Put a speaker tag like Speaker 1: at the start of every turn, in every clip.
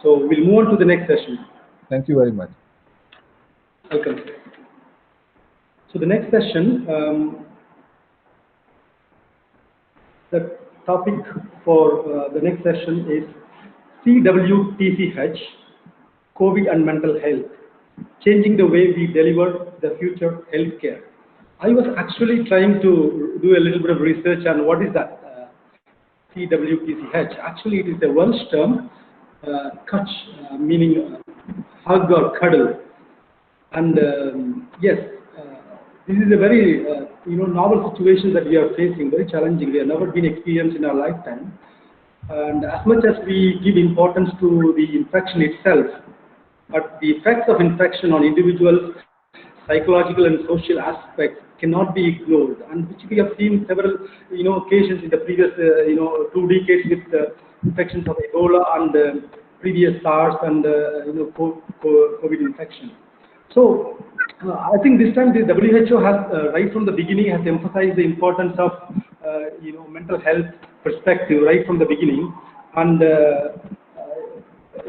Speaker 1: So we'll move on to the next session.
Speaker 2: Thank you very much.
Speaker 1: Welcome. So the next session, the topic for the next session is CWTCH, COVID and mental health, changing the way we deliver the future healthcare. I was actually trying to do a little bit of research on what is that CWTCH. Actually, it is a Welsh term, kutch, meaning hug or cuddle. And yes, this is a very novel situation that we are facing, very challenging. We have never been experienced in our lifetime. And as much as we give importance to the infection itself, but the effects of infection on individuals, psychological and social aspects cannot be ignored, and which we have seen several occasions in the previous 2 decades with infections of Ebola and previous SARS and COVID infection. So I think this time the WHO has right from the beginning has emphasized the importance of mental health perspective right from the beginning, and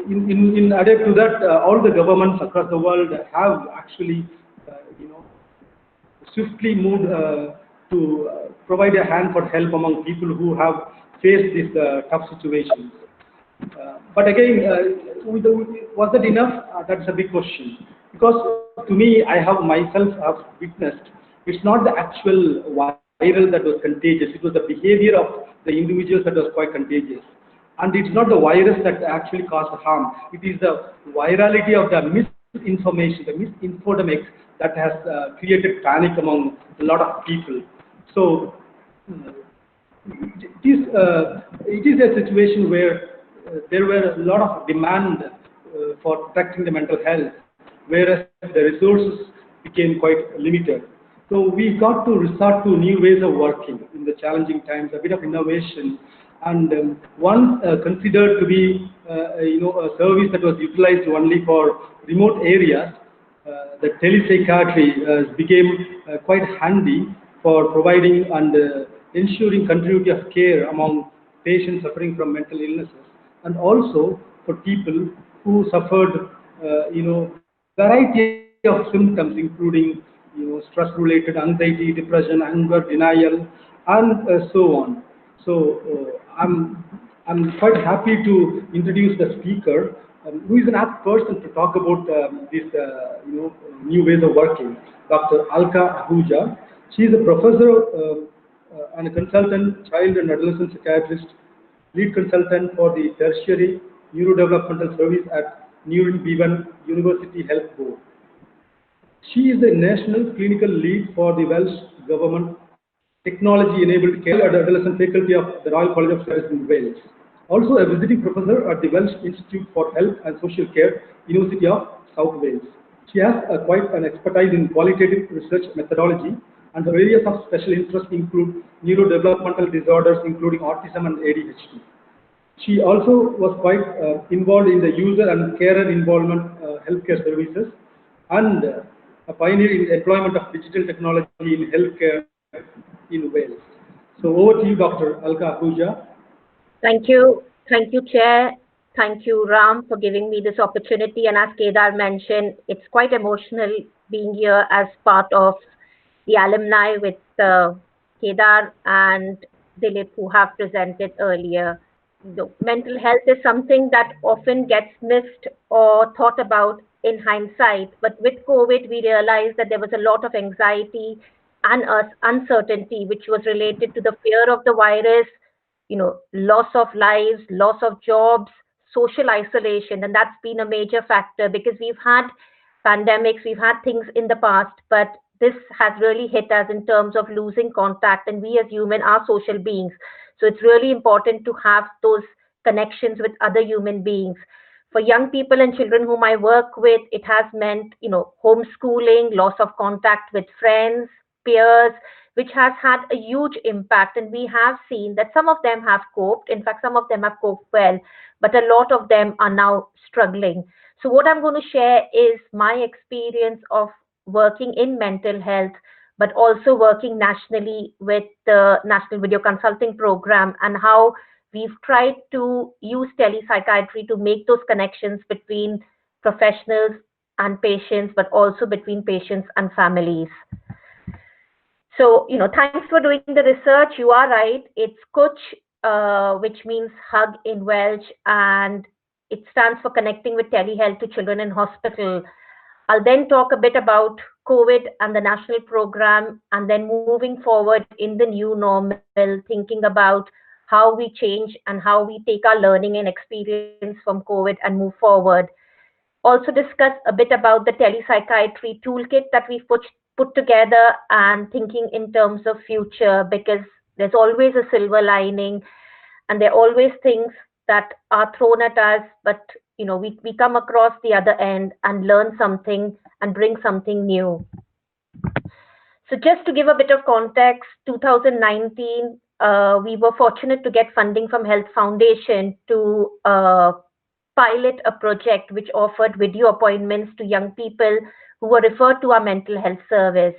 Speaker 1: in addition to that, all the governments across the world have actually swiftly moved to provide a hand for help among people who have faced these tough situations. But again, was that enough? That's a big question. Because to me, I have myself have witnessed, it's not the actual viral that was contagious, it was the behavior of the individuals that was quite contagious. And it's not the virus that actually caused harm, it is the virality of the misinformation, the misinfodemic that has created panic among a lot of people. So it is a situation where there were a lot of demand for protecting the mental health, whereas the resources became quite limited. So we got to resort to new ways of working in the challenging times, a bit of innovation, and one considered to be a service that was utilized only for remote areas. The telepsychiatry became quite handy for providing and ensuring continuity of care among patients suffering from mental illnesses, and also for people who suffered, variety of symptoms, including stress-related anxiety, depression, anger, denial, and so on. So I'm quite happy to introduce the speaker, who is an apt person to talk about these new ways of working, Dr. Alka Ahuja. She is a professor and a consultant, child and adolescent psychiatrist, lead consultant for the tertiary neurodevelopmental service at Newton Bevan University Health Board. She is the national clinical lead for the Welsh Government Technology-enabled care and adolescent faculty of the Royal College of Surgeons in Wales. Also a visiting professor at the Welsh Institute for Health and Social Care, University of South Wales. She has quite an expertise in qualitative research methodology, and her areas of special interest include neurodevelopmental disorders, including autism and ADHD. She also was quite involved in the user and carer involvement healthcare services, and a pioneer in deployment of digital technology in healthcare in Wales. So over to you, Dr. Alka Ahuja.
Speaker 3: Thank you. Thank you, Chair. Thank you, Ram, for giving me this opportunity. And as Kedar mentioned, it's quite emotional being here as part of the alumni with Kedar and Dilip, who have presented earlier. The mental health is something that often gets missed or thought about in hindsight. But with COVID, we realized that there was a lot of anxiety and uncertainty, which was related to the fear of the virus, loss of lives, loss of jobs, social isolation. And that's been a major factor because we've had pandemics, we've had things in the past, but this has really hit us in terms of losing contact. And we as human are social beings. So it's really important to have those connections with other human beings. For young people and children whom I work with, it has meant, homeschooling, loss of contact with friends, peers, which has had a huge impact. And we have seen that some of them have coped. In fact, some of them have coped well, but a lot of them are now struggling. So what I'm going to share is my experience of working in mental health, but also working nationally with the National Video Consulting Program, and how we've tried to use telepsychiatry to make those connections between professionals and patients, but also between patients and families. So, thanks for doing the research. You are right. It's Kuch, which means hug in Welsh, and it stands for Connecting with Telehealth to Children in Hospital. I'll then talk a bit about COVID and the national program, and then moving forward in the new normal, thinking about how we change and how we take our learning and experience from COVID and move forward. Also discuss a bit about the telepsychiatry toolkit that we've put together, and thinking in terms of future, because there's always a silver lining and there are always things that are thrown at us, but we come across the other end and learn something and bring something new. So just to give a bit of context, 2019, we were fortunate to get funding from Health Foundation to pilot a project which offered video appointments to young people who were referred to our mental health service.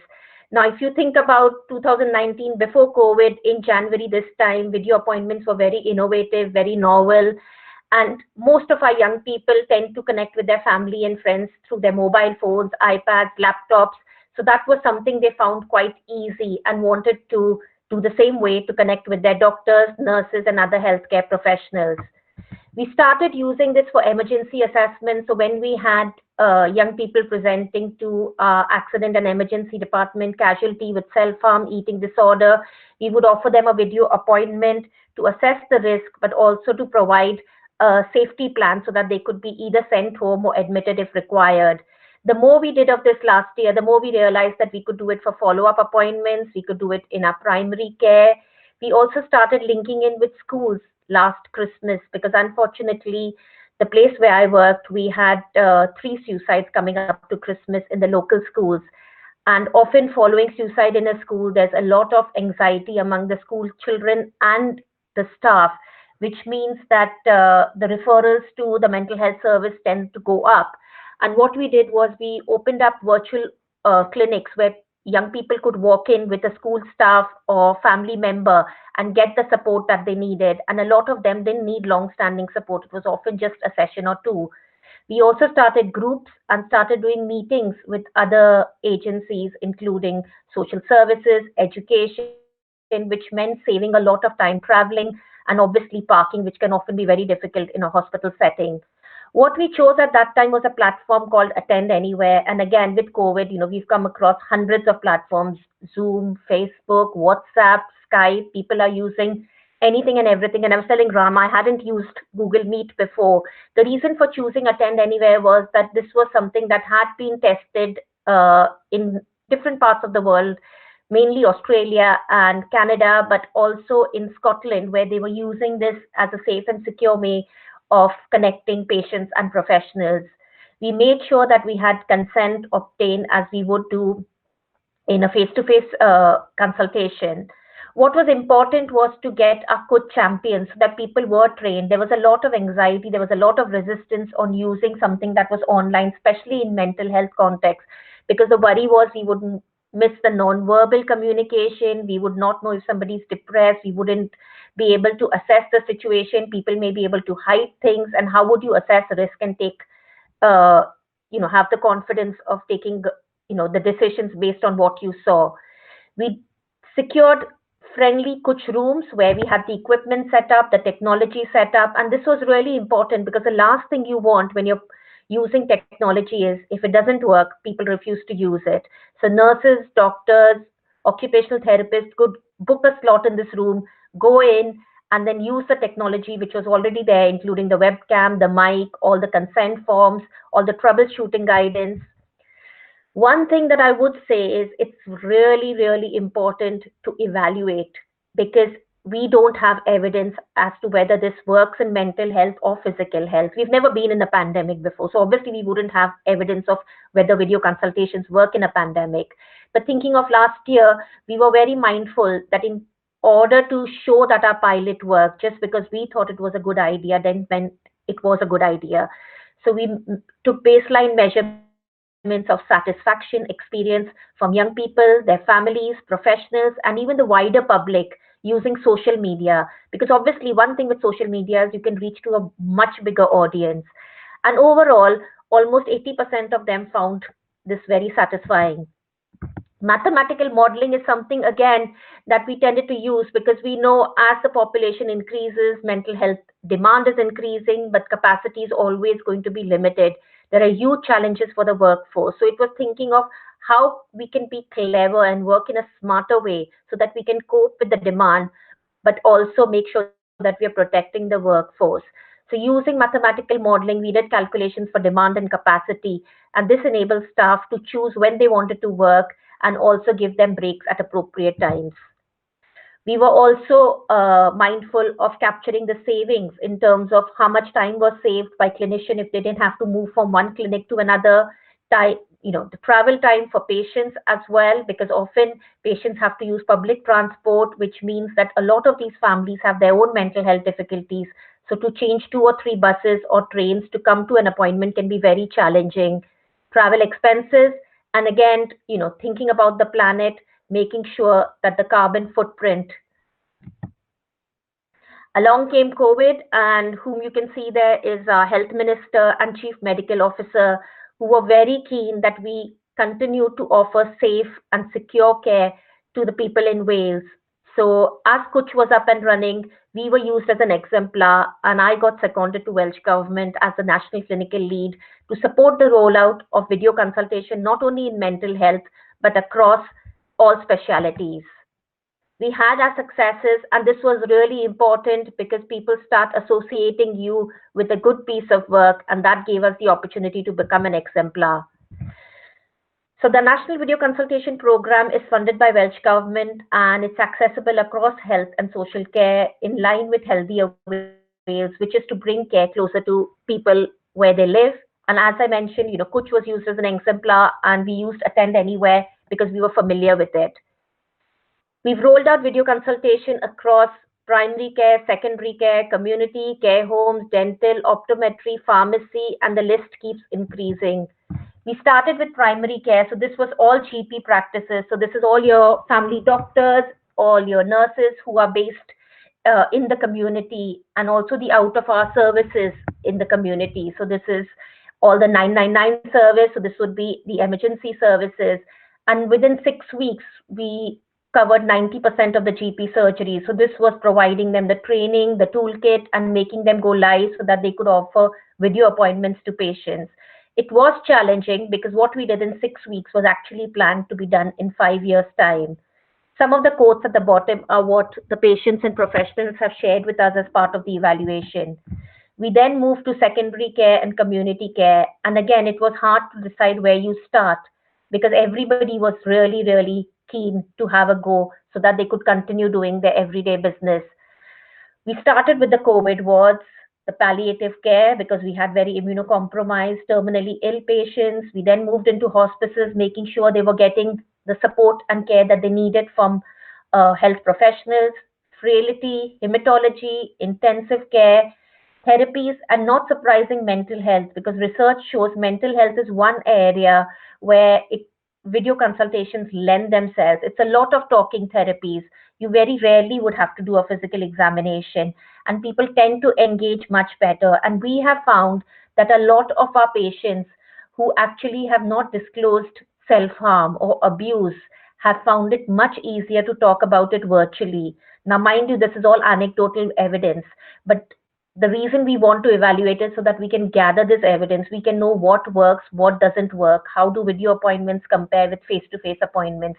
Speaker 3: Now, if you think about 2019, before COVID, in January this time, video appointments were very innovative, very novel, and most of our young people tend to connect with their family and friends through their mobile phones, iPads, laptops. So that was something they found quite easy and wanted to do the same way to connect with their doctors, nurses, and other healthcare professionals. We started using this for emergency assessment. So when we had young people presenting to accident and emergency department, casualty with self-harm, eating disorder, we would offer them a video appointment to assess the risk, but also to provide a safety plan so that they could be either sent home or admitted if required. The more we did of this last year, the more we realized that we could do it for follow-up appointments, we could do it in our primary care. We also started linking in with schools last Christmas, because unfortunately, the place where I worked, we had 3 suicides coming up to Christmas in the local schools. And often following suicide in a school, there's a lot of anxiety among the school children and the staff, which means that the referrals to the mental health service tend to go up. And what we did was we opened up virtual clinics where young people could walk in with a school staff or family member and get the support that they needed. And a lot of them didn't need long-standing support. It was often just a session or 2. We also started groups and started doing meetings with other agencies, including social services, education, which meant saving a lot of time traveling, and obviously parking, which can often be very difficult in a hospital setting. What we chose at that time was a platform called Attend Anywhere. And again, with COVID, we've come across hundreds of platforms: Zoom, Facebook, WhatsApp, Skype. People are using anything and everything. And I was telling Ram, I hadn't used Google Meet before. The reason for choosing Attend Anywhere was that this was something that had been tested in different parts of the world, mainly Australia and Canada, but also in Scotland, where they were using this as a safe and secure way of connecting patients and professionals. We made sure that we had consent obtained, as we would do in a face-to-face consultation. What was important was to get our good champions, so that people were trained. There was a lot of anxiety, there was a lot of resistance on using something that was online, especially in mental health context, because the worry was we would miss the non-verbal communication, we would not know if somebody's depressed, we wouldn't be able to assess the situation, people may be able to hide things, and how would you assess risk and take, have the confidence of taking, the decisions based on what you saw. We secured friendly coach rooms where we had the equipment set up, the technology set up, and this was really important, because the last thing you want when you're using technology is, if it doesn't work, people refuse to use it. So nurses, doctors, occupational therapists could book a slot in this room, go in, and then use the technology which was already there, including the webcam, the mic, all the consent forms, all the troubleshooting guidance. One thing that I would say is it's really, really important to evaluate, because we don't have evidence as to whether this works in mental health or physical health. We've never been in a pandemic before, so obviously we wouldn't have evidence of whether video consultations work in a pandemic. But thinking of last year, we were very mindful that in order to show that our pilot worked, just because we thought it was a good idea, then when it was a good idea. So we took baseline measurements of satisfaction, experience from young people, their families, professionals, and even the wider public, using social media, because obviously one thing with social media is you can reach to a much bigger audience. And overall, almost 80% of them found this very satisfying. Mathematical modeling is something again that we tended to use because we know as the population increases, mental health demand is increasing, but capacity is always going to be limited. There are huge challenges for the workforce. So it was thinking of how we can be clever and work in a smarter way so that we can cope with the demand, but also make sure that we are protecting the workforce. So using mathematical modeling, we did calculations for demand and capacity, and this enables staff to choose when they wanted to work and also give them breaks at appropriate times. We were also mindful of capturing the savings in terms of how much time was saved by clinician if they didn't have to move from one clinic to another. Time, the travel time for patients as well, because often patients have to use public transport, which means that a lot of these families have their own mental health difficulties. So to change 2 or 3 buses or trains to come to an appointment can be very challenging. Travel expenses, and again, thinking about the planet, making sure that the carbon footprint. Along came COVID, and whom you can see there is our health minister and chief medical officer, who were very keen that we continue to offer safe and secure care to the people in Wales. So as Kuch was up and running, we were used as an exemplar, and I got seconded to Welsh Government as the national clinical lead to support the rollout of video consultation, not only in mental health, but across all specialities. We had our successes, and this was really important because people start associating you with a good piece of work, and that gave us the opportunity to become an exemplar. So the National Video Consultation Program is funded by Welsh Government, and it's accessible across health and social care in line with Healthier Wales, which is to bring care closer to people where they live. And as I mentioned, Kuch was used as an exemplar, and we used Attend Anywhere because we were familiar with it. We've rolled out video consultation across primary care, secondary care, community, care homes, dental, optometry, pharmacy, and the list keeps increasing. We started with primary care, so this was all GP practices. So this is all your family doctors, all your nurses who are based in the community, and also the out of our services in the community. So this is all the 999 service. So this would be the emergency services. And within 6 weeks, we covered 90% of the GP surgeries. So this was providing them the training, the toolkit, and making them go live so that they could offer video appointments to patients. It was challenging because what we did in 6 weeks was actually planned to be done in 5 years' time. Some of the quotes at the bottom are what the patients and professionals have shared with us as part of the evaluation. We then moved to secondary care and community care. And again, it was hard to decide where you start because everybody was really, really keen to have a go so that they could continue doing their everyday business. We started with the COVID wards, the palliative care, because we had very immunocompromised, terminally ill patients. We then moved into hospices, making sure they were getting the support and care that they needed from health professionals, frailty, hematology, intensive care, therapies, and not surprising, mental health, because research shows mental health is one area where video consultations lend themselves. It's a lot of talking therapies. You very rarely would have to do a physical examination, and people tend to engage much better. And we have found that a lot of our patients who actually have not disclosed self-harm or abuse have found it much easier to talk about it virtually. Now, mind you, this is all anecdotal evidence, but the reason we want to evaluate it so that we can gather this evidence, we can know what works, what doesn't work, how do video appointments compare with face-to-face appointments,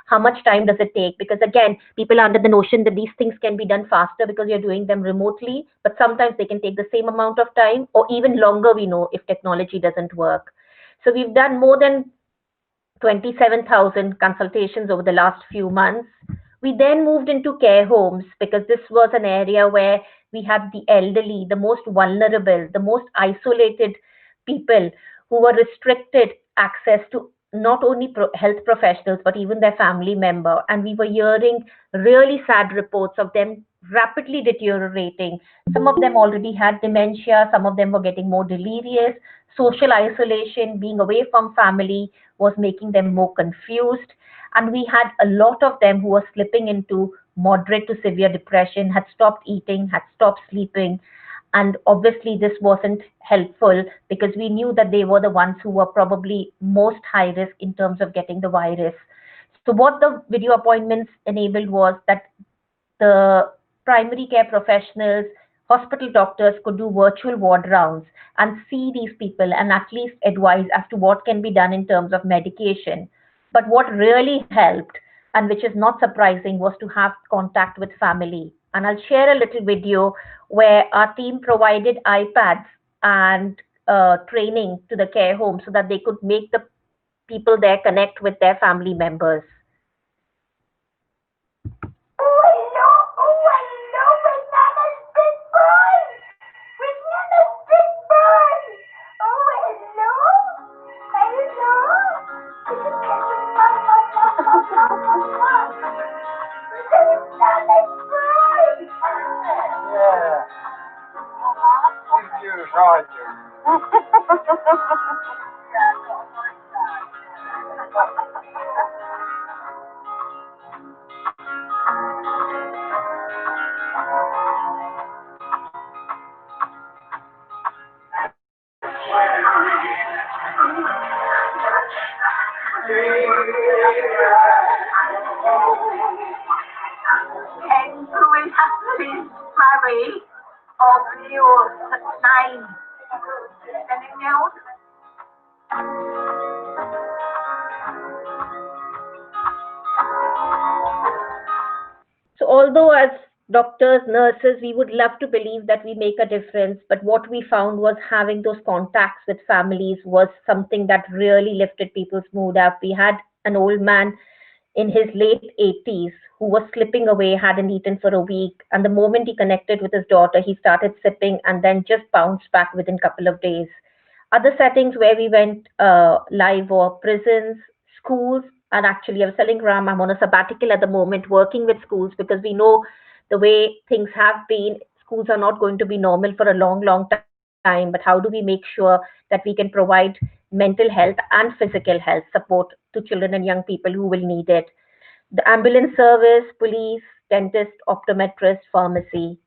Speaker 3: how much time does it take? Because again, people are under the notion that these things can be done faster because you're doing them remotely, but sometimes they can take the same amount of time or even longer, we know, if technology doesn't work. So we've done more than 27,000 consultations over the last few months. We then moved into care homes because this was an area where we had the elderly, the most vulnerable, the most isolated people who were restricted access to not only health professionals but even their family member. And we were hearing really sad reports of them rapidly deteriorating. Some of them already had dementia, some of them were getting more delirious. Social isolation, being away from family, was making them more confused. And we had a lot of them who were slipping into moderate to severe depression, had stopped eating, had stopped sleeping. And obviously, this wasn't helpful because we knew that they were the ones who were probably most high risk in terms of getting the virus. So, what the video appointments enabled was that the primary care professionals, hospital doctors could do virtual ward rounds and see these people and at least advise as to what can be done in terms of medication. But what really helped, and which is not surprising, was to have contact with family. And I'll share a little video where our team provided iPads and training to the care home so that they could make the people there connect with their family members. So, although as doctors, nurses, we would love to believe that we make a difference, but what we found was having those contacts with families was something that really lifted people's mood up. We had an old man in his late 80s who was slipping away, hadn't eaten for a week, and the moment he connected with his daughter, he started sipping and then just bounced back within a couple of days. Other settings where we went live were prisons, schools, and actually, I was telling Ram, I'm on a sabbatical at the moment working with schools because we know the way things have been, schools are not going to be normal for a long, long time. But how do we make sure that we can provide mental health and physical health support to children and young people who will need it? The ambulance service, police, dentist, optometrist, pharmacy.